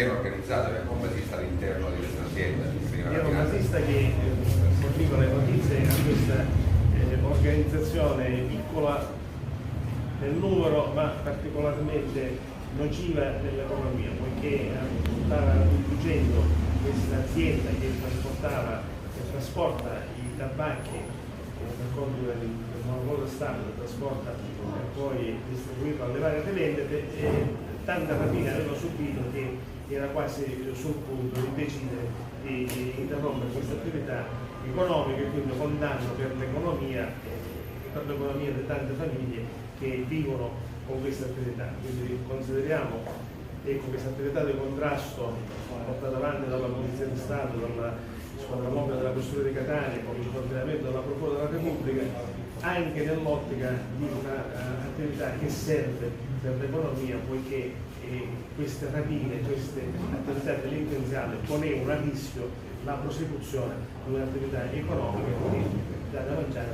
ben organizzato, era un bassista all'interno di questa azienda. Era un bassista che forniva le notizie a questa organizzazione piccola nel numero, ma particolarmente nociva nell'economia, poiché stava conducendo questa azienda che trasporta i tabacchi per conto del monopolio dello Stato, trasporta e poi distribuito alle varie vendite, e tanta fatica aveva subito che era quasi sul punto di decidere di interrompere questa attività economica, e quindi con danno per l'economia di tante famiglie che vivono con questa attività. Quindi consideriamo questa attività di contrasto portata avanti dalla Polizia di Stato, dalla Squadra Mobile della Questura di Catania, con il coordinamento della Procura della Repubblica, anche nell'ottica di un'attività che serve per l'economia, poiché queste rapine, queste attività delinquenziali ponevano a rischio la prosecuzione di un'attività economica che dà da mangiare